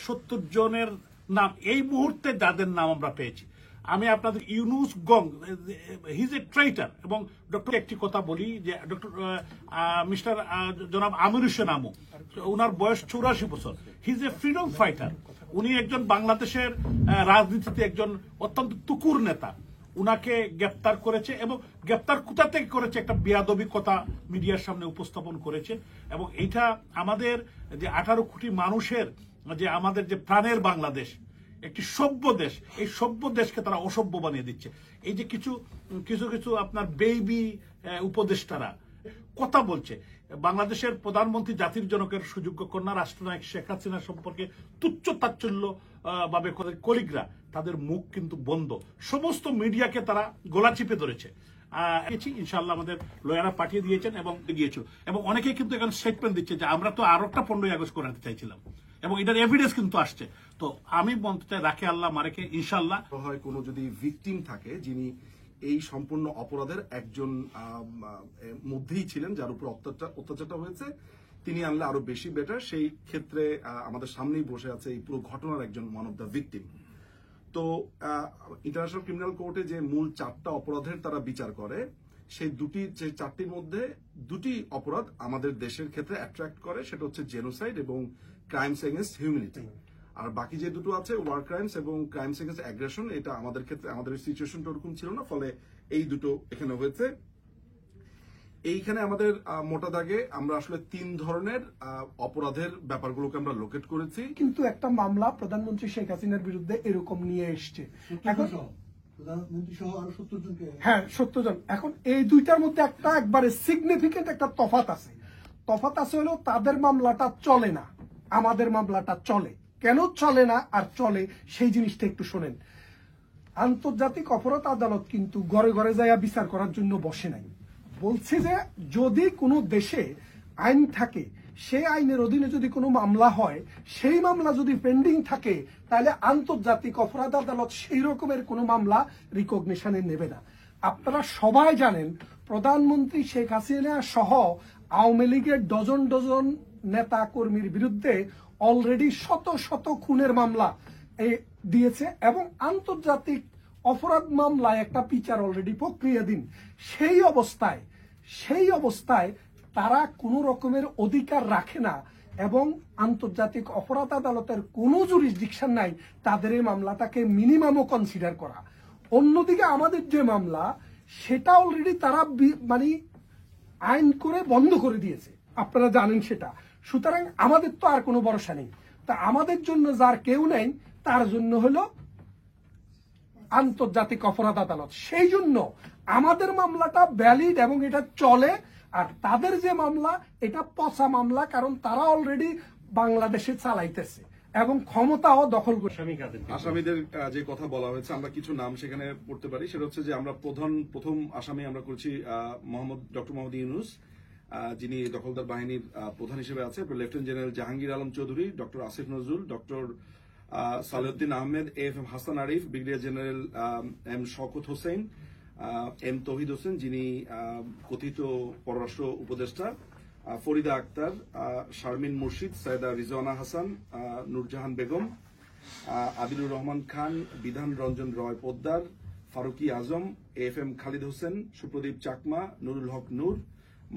70 জনের নাম এই মুহূর্তে যাদের নাম আমরা পেয়েছি। আমি আপনাদের ইউনুস গং হিজ এ ট্রেটার। এবং ডক্টর একটি কথা বলি যে ডক্টর মিস্টার জনাব আমির হোসেন আমু, ওনার বয়স 84 বছর। হিজ এ ফ্রিডম ফাইটার। উনি একজন বাংলাদেশের রাজনীতিতে একজন অত্যন্ত তুকুর নেতা। উনাকে গ্রেপ্তার করেছে এবং গ্রেপ্তার কোথা থেকে করেছে একটা বেয়াদবি কথা মিডিয়ার সামনে উপস্থাপন করেছে। এবং এটা আমাদের যে 18 কোটি মানুষের যে আমাদের যে প্রাণের বাংলাদেশ, একটি সভ্য দেশ, এই সভ্য দেশকে তারা অসভ্য বানিয়ে দিচ্ছে। এই যে কিছু কিছু কিছু আপনার বেবি উপদেষ্টারা কথা বলছে, বাংলাদেশের প্রধানমন্ত্রী জাতির জনকের সুযোগ্য কন্যা রাষ্ট্রনায়ক শেখ হাসিনা সম্পর্কে তুচ্ছ তাচ্ছল্য ভাবে কলিগরা, তাদের মুখ কিন্তু বন্ধ। সমস্ত মিডিয়াকে তারা গলা চিপে ধরেছে। ইনশাআল্লাহ আমাদের লয়াররা পাঠিয়ে দিয়েছেন এবং গিয়েছিল। এবং অনেকেই কিন্তু এখন স্টেটমেন্ট দিচ্ছে যে আমরা তো আরো একটা 15ই আগস্ট করাতে চাইছিলাম, এবং এটার এভিডেন্স কিন্তু আসছে। তো আমি বলতে চাই, রাখে আল্লাহ মারেকে ইনশাআল্লাহ। হয় কোনো যদি ভিকটিম থাকে যিনি এই সম্পূর্ণ অপরাধের একজন মধ্যেই ছিলেন, যার উপর অত্যাচারটা হয়েছে, তিনি আনলে আরো বেশি বেটার। সেই ক্ষেত্রে আমাদের সামনেই বসে আছে এই পুরো ঘটনার একজন ওয়ান অফ দ্য ভিকটিম। তো ইন্টারন্যাশনাল ক্রিমিনাল কোর্টে যে মূল 4টা অপরাধের তারা বিচার করে, সেই যে 4টির মধ্যে 2টি অপরাধ আমাদের দেশের ক্ষেত্রে অ্যাট্রাক্ট করে, সেটা হচ্ছে জেনোসাইড এবং ক্রাইমস এগেইনস্ট হিউম্যানিটি। আর বাকি যে দুটো আছে, ওয়ার ক্রাইমস এবং ক্রাইমস এগেইনস্ট অ্যাগ্রেশন, এটা আমাদের ক্ষেত্রে আমাদের সিচুয়েশনটা ওরকম ছিল না, ফলে এই দুটো এখানে হয়েছে। এইখানে আমাদের মোটা দাগে আমরা আসলে 3 ধরনের অপরাধের ব্যাপারগুলোকে আমরা লোকেট করেছি। কিন্তু একটা মামলা প্রধানমন্ত্রী শেখ হাসিনার বিরুদ্ধে এরকম নিয়ে এসছে, এখন প্রধানমন্ত্রী সহ আরো 70 জনকে। হ্যাঁ, 70 জন। এখন এই দুইটার মধ্যে একটা একবারে সিগনিফিকেন্ট একটা তফাৎ আছে। তফাৎ আছে হলো তাদের মামলাটা চলে না, আমাদের মামলাটা চলে। কেন চলে না আর চলে সেই জিনিসটা একটু শোনেন। আন্তর্জাতিক অপরাধ আদালত কিন্তু ঘরে ঘরে যাইয়া বিচার করার জন্য বসে নাই। বলছে যে যদি কোনো দেশে আইন থাকে, সেই আইনের অধীনে যদি কোনো মামলা হয়, সেই মামলা যদি পেন্ডিং থাকে, তাহলে আন্তর্জাতিক অপরাধ আদালত সেই রকমের কোনো মামলা রিকগনিশনে নেবে না। আপনারা সবাই জানেন প্রধানমন্ত্রী শেখ হাসিনা সহ আওয়ামী লীগের ডজন ডজন নেতা কর্মীর বিরুদ্ধে অলরেডি শত শত খুনের মামলা দিয়েছে, এবং আন্তর্জাতিক অপরাধ মামলায় একটা বিচার অলরেডি প্রক্রিয়াধীন। সেই অবস্থায় তারা কোনো রকমের অধিকার রাখে না, এবং আন্তর্জাতিক অপরাধ আদালতের কোনো জুরিসডিকশন নাই তাদের এই মামলাটাকে মিনিমামও কনসিডার করা। অন্যদিকে আমাদের যে মামলা, সেটা অলরেডি তারা মানে আইন করে বন্ধ করে দিয়েছে, আপনারা জানেন সেটা। সুতরাং আমাদের তো আর কোনো ভরসা নেই। তা আমাদের জন্য যার কেউ নেই, তার জন্য হলো আন্তর্জাতিক অপরাধ আদালত। সেই জন্য আমাদের মামলাটা ভ্যালিড এবং এটা চলে, আর তাদের যে মামলা, এটা পচা মামলা, কারণ তারা অলরেডি বাংলাদেশে চালাইতেছে এবং ক্ষমতাও দখল করছে। আসামিদের যে কথা বলা হয়েছে, আমরা কিছু নাম সেখানে পড়তে পারি। সেটা হচ্ছে যে আমরা প্রথম আসামি আমরা করেছি ডক্টর মোহাম্মদ ইউনুস, যিনি দখলদার বাহিনীর প্রধান হিসেবে আছে। Lieutenant general Jahangir Alam Chowdhury, doctor Asif Nazrul, doctor Salahuddin Ahmed, AFM Hasan Arif, brigadier general M Shawkat Hossain, M Touhid Hossain, যিনি কথিত পররাষ্ট্র উপদেষ্টা, ফরিদা আক্তার, শারমিন মুর্শিদ, সৈয়দা রিজওয়ানা হাসান, নূরজাহান বেগম, আদিলুর রহমান খান, বিধান রঞ্জন রয় পোদ্দার, ফারুকি আজম, এএফএম খালিদ হোসেন, সুপ্রদীপ চাকমা, নুরুল হক নূর,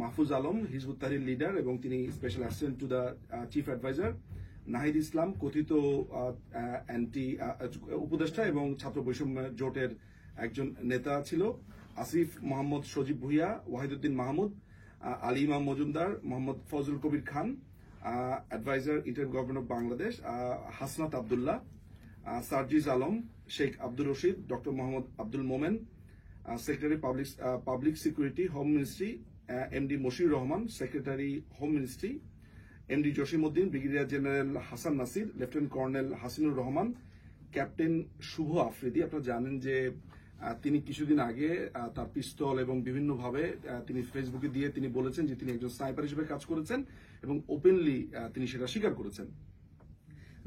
মাহফুজ আলম, হিজবুত তাহরির লিডার এবং তিনি special assistant to the chief adviser, Nahid Islam, কথিত অ্যান্টি উপদেষ্টা এবং ছাত্র বৈষম্য জোটের একজন নেতা ছিল, আসিফ মোহাম্মদ সজীব Bhuiyan, Wahiduddin Mahmud, Ali Imam Majumdar, Mohammad Fazle Kabir Khan, adviser interim government of Bangladesh, Hasnat Abdullah, Sarjis Alam, Sheikh Abdur Rashid, doctor Mohammad Abdul Momen, secretary public security, home ministry, MD Moshiur Rahman, secretary home ministry, MD Jasimuddin, brigadier general Hasan Nasir, lieutenant colonel Hasinur Rahman, captain Shuvo Afridi. আপনারা জানেন যে তিনি কিছুদিন আগে তার পিস্তল এবং বিভিন্নভাবে তিনি ফেসবুকে দিয়ে তিনি বলেছেন যে তিনি একজন স্নাইপার হিসেবে কাজ করেছেন, এবং ওপেনলি তিনি সেটা স্বীকার করেছেন।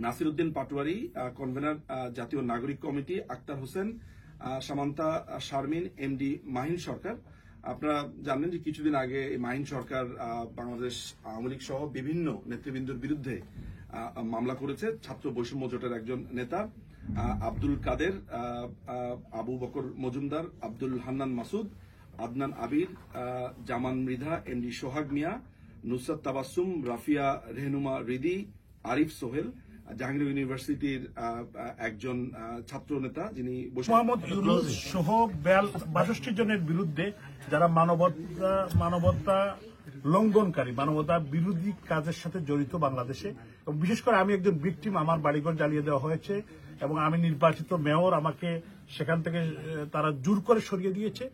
নাসির উদ্দিন পাটোয়ারি, কনভেনার জাতীয় নাগরিক কমিটি, আক্তার হোসেন, সামান্তা শারমিন, এমডি মাহিন সরকার। আপনারা জানেন যে কিছুদিন আগে মাহিন সরকার বাংলাদেশ আওয়ামী লীগ সহ বিভিন্ন নেতৃবৃন্দের বিরুদ্ধে মামলা করেছে ছাত্র বৈষম্য জোটের একজন নেতা আব্দুল কাদের, আবু বকর মজুমদার, আব্দুল হান্নান মাসুদ, আদনান আবির, জামান মৃধা, এমডি সোহাগ মিয়া, নুসরাত তাবাসসুম, রাফিয়া রেহনুমা রিদি, আরিফ সোহেল, জাহাঙ্গীর ইউনিভার্সিটির একজন ছাত্র নেতা যিনি মোহাম্মদ ইউনূস সহ 62 জনের বিরুদ্ধে যারা মানবতা লঙ্ঘনকারী, মানবতা বিরোধী কাজের সাথে জড়িত বাংলাদেশে, এবং বিশেষ করে আমি একজন ভিকটিম, আমার বাড়িঘর জ্বালিয়ে দেওয়া হয়েছে এবং আমি নির্বাচিত মেয়র, আমাকে সেখান থেকে তারা জোর করে সরিয়ে দিয়েছে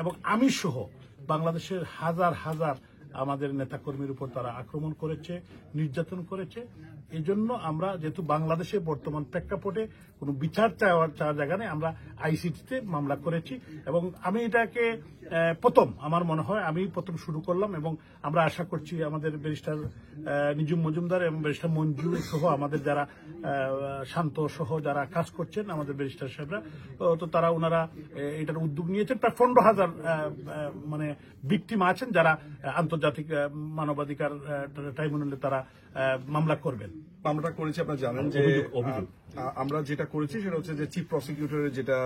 এবং আমি সহ বাংলাদেশের হাজার হাজার আমাদের নেতাকর্মীর উপর তারা আক্রমণ করেছে, নির্যাতন করেছে। এই জন্য আমরা যেহেতু বাংলাদেশে বর্তমান প্রেক্ষাপটে কোনো বিচার চাওয়ার জায়গা নেই, আমরা আইসিটিতে মামলা করেছি এবং আমি এটাকে আমার মনে হয় আমি প্রথম শুরু করলাম এবং আমরা আশা করছি আমাদের ব্যারিস্টার নিজুম মজুমদার এবং ব্যারিস্টার মঞ্জু সহ আমাদের যারা শান্ত সহ যারা কাজ করছেন আমাদের ব্যারিস্টার সাহেবরা, তো তারা ওনারা এটার উদ্যোগ নিয়েছেন। প্রায় 15,000 মানে ভিকটিম আছেন যারা আন্তর্জাতিক মানবাধিকার ট্রাইব্যুনালে তারা মামলা করবেন। মামলাটা করেছি আপনারা জানেন যে আমরা যেটা করেছি সেটা হচ্ছে যে চিফ প্রসিকিউটরের যেটা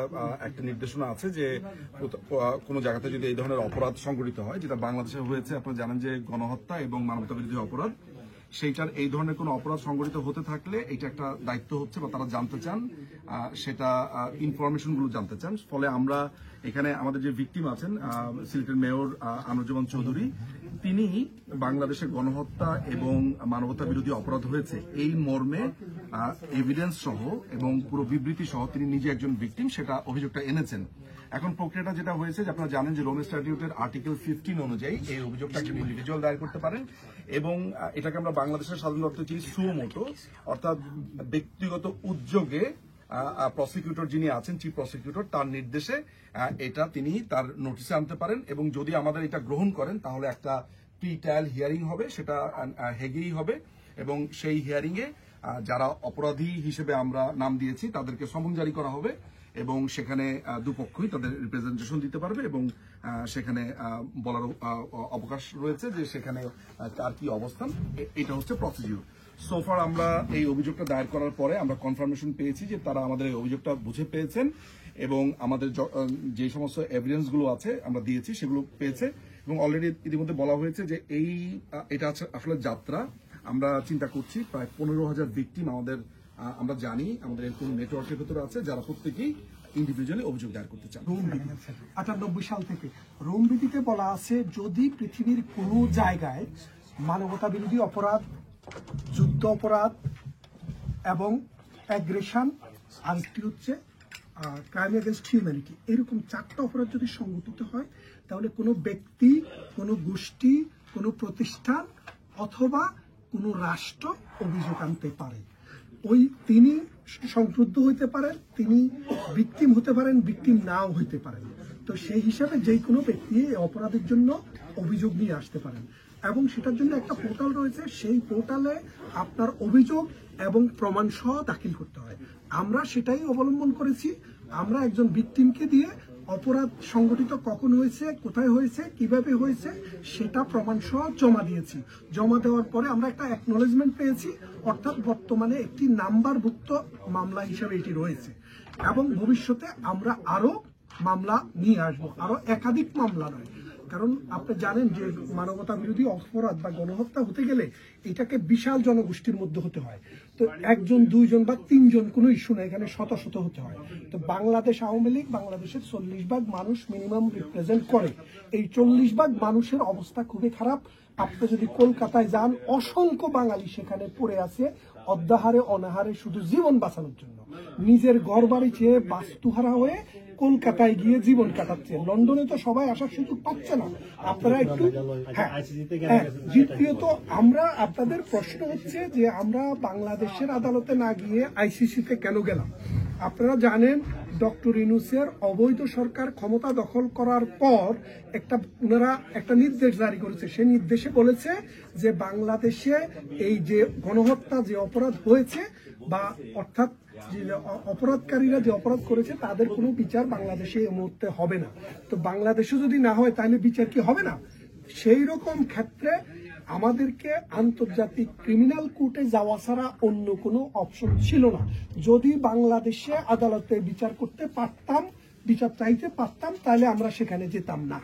একটা নির্দেশনা আছে যে কোনো জায়গাতে যদি এই ধরনের অপরাধ সংঘটিত হয়, যেটা বাংলাদেশে হয়েছে, আপনারা জানেন যে গণহত্যা এবং মানবতা বিরোধী অপরাধ, সেইটার এই ধরনের কোনো অপরাধ সংঘটিত হতে থাকলে এটা একটা দায়িত্ব হচ্ছে বা তারা জানতে চান, সেটা ইনফরমেশন গুলো জানতে চান। ফলে আমরা এখানে আমাদের যে ভিকটিম আছেন সিলেটের মেয়র আনোয়ারুজ্জামান চৌধুরী, তিনি বাংলাদেশে গণহত্যা এবং মানবতা বিরোধী অপরাধ হয়েছে এই মর্মে এভিডেন্স সহ এবং পুরো বিবৃতি সহ তিনি নিজে একজন ভিকটিম, সেটা অভিযোগটা এনেছেন। এখন প্রক্রিয়াটা যেটা হয়েছে যে আপনারা জানেন যে রোম স্ট্যাটিউটের আর্টিকেল 15 অনুযায়ী এই অভিযোগটা একজন ইন্ডিভিজুয়াল দায়ের করতে পারেন এবং এটাকে আমরা বাংলাদেশের সাধারণ অর্থে চিনি সুমোটো, অর্থাৎ ব্যক্তিগত উদ্যোগে প্রসিকিউটর যিনি আছেন চিফ প্রসিকিউটর তার নির্দেশে এটা তিনি তার নোটিশে আনতে পারেন এবং যদি আমাদের এটা গ্রহণ করেন তাহলে একটা প্রি ট্রায়াল হিয়ারিং হবে, সেটা হেগেই হবে এবং সেই হিয়ারিং এ যারা অপরাধী হিসেবে আমরা নাম দিয়েছি তাদেরকে সমন জারি করা হবে এবং সেখানে দুপক্ষই তাদের রিপ্রেজেন্টেশন দিতে পারবে এবং সেখানে বলার অবকাশ রয়েছে যে সেখানে কার কি অবস্থান। এটা হচ্ছে প্রসিডিউর। সোফার আমরা এই অভিযোগটা দায়ের করার পরে আমরা কনফার্মেশন পেয়েছি যে তারা আমাদের এই অভিযোগটা বুঝে পেয়েছেন এবং আমাদের যে সমস্ত এভিডেন্স গুলো আছে আমরা দিয়েছি সেগুলো পেয়েছে এবং অলরেডি ইতিমধ্যে বলা হয়েছে যে এটা আসলে যাত্রা আমরা চিন্তা করছি প্রায় 15,000 ভিকটিম আমাদের আমরা জানি আমাদের এরকম নেটওয়ার্কের ভেতরে আছে যারা প্রত্যেকেই ইন্ডিভিজুয়ালি অভিযোগ দায়ের করতে চান। রোম বিধি 98 সাল থেকে রোম বিধিতে বলা আছে যদি পৃথিবীর কোনো জায়গায় মানবতা বিরোধী অপরাধ, যুদ্ধ অপরাধ এবং অ্যাগ্রেশন, আরেকটি হচ্ছে ক্রাইম এগেনস্ট হিউম্যানিটি, এরকম 4টা অপরাধ যদি সংঘটিত হয় তাহলে কোনো ব্যক্তি, কোনো গোষ্ঠী, কোনো প্রতিষ্ঠান অথবা কোনো রাষ্ট্র অভিযোগ আনতে পারে। তিনি সংক্রুদ্ধ হইতে পারেন, তিনি ভিকটিম হতে পারেন, ভিকটিম নাও হইতে পারেন। তো সেই হিসাবে যে কোনো ব্যক্তি অপরাধের জন্য অভিযোগ নিয়ে আসতে পারেন এবং সেটার জন্য একটা পোর্টাল রয়েছে, সেই পোর্টালে আপনার অভিযোগ এবং প্রমাণ সহ দাখিল করতে হয়। আমরা সেটাই অবলম্বন করেছি। আমরা একজন ভিকটিমকে দিয়ে অপরাধ সংগঠিত কখন হয়েছে, কোথায় হয়েছে, কিভাবে হয়েছে সেটা প্রমাণ সহ জমা দিয়েছি। জমা দেওয়ার পরে আমরা একটা অ্যাকনোলেজমেন্ট পেয়েছি, অর্থাৎ বর্তমানে একটি নাম্বারভুক্ত মামলা হিসেবে এটি রয়েছে এবং ভবিষ্যতে আমরা আরো মামলা নিয়ে আসবো, আরো একাধিক মামলা নয়। কারণ আপনি জানেন যে মানবতা বিরোধী অপরাধ বা গণহত্যা হতে গেলে এটাকে বিশাল জনগোষ্ঠীর মধ্যে হতে হয়। তো একজন, দুইজন বা তিনজন কোনো ইস্যু না, এখানে শত শত হতে হয়। তো বাংলাদেশ আওয়ামী লীগ বাংলাদেশের 40% মানুষ মিনিমাম রিপ্রেজেন্ট করে। এই 40% মানুষের অবস্থা খুবই খারাপ। আপনি যদি কলকাতায় যান, অসংখ্য বাঙালি সেখানে পড়ে আছে অদ্যাহারে অনাহারে শুধু জীবন বাঁচানোর জন্য। নিজের ঘর বাড়ি চেয়ে বাস্তুহারা হয়ে কলকাতায় গিয়ে জীবন কাটাচ্ছে। লন্ডনে তো সবাই আসার সুযোগ পাচ্ছে না। আপনারা একটু দ্বিতীয়ত আমরা আপনাদের প্রশ্ন হচ্ছে যে আমরা বাংলাদেশের আদালতে না গিয়ে আইসিসিতে কেন গেলাম। আপনারা জানেন ডক্টর ইউনূসের অবৈধ সরকার ক্ষমতা দখল করার পর ওনারা একটা নির্দেশ জারি করেছে। সেই নির্দেশে বলেছে যে বাংলাদেশে এই যে গণহত্যা যে অপরাধ হয়েছে বা অর্থাৎ যে অপরাধকারীরা যে অপরাধ করেছে তাদের কোনো বিচার বাংলাদেশে এই মুহূর্তে হবে না। তো বাংলাদেশে যদি না হয় তাহলে বিচার কি হবে না? সেই রকম ক্ষেত্রে আমাদেরকে আন্তর্জাতিক ক্রিমিনাল কোর্টে যাওয়া ছাড়া অন্য কোনো অপশন ছিল না। যদি বাংলাদেশে আদালতে বিচার করতে পারতাম, বিচার চাইতে পারতাম, তাহলে আমরা সেখানে যেতাম না।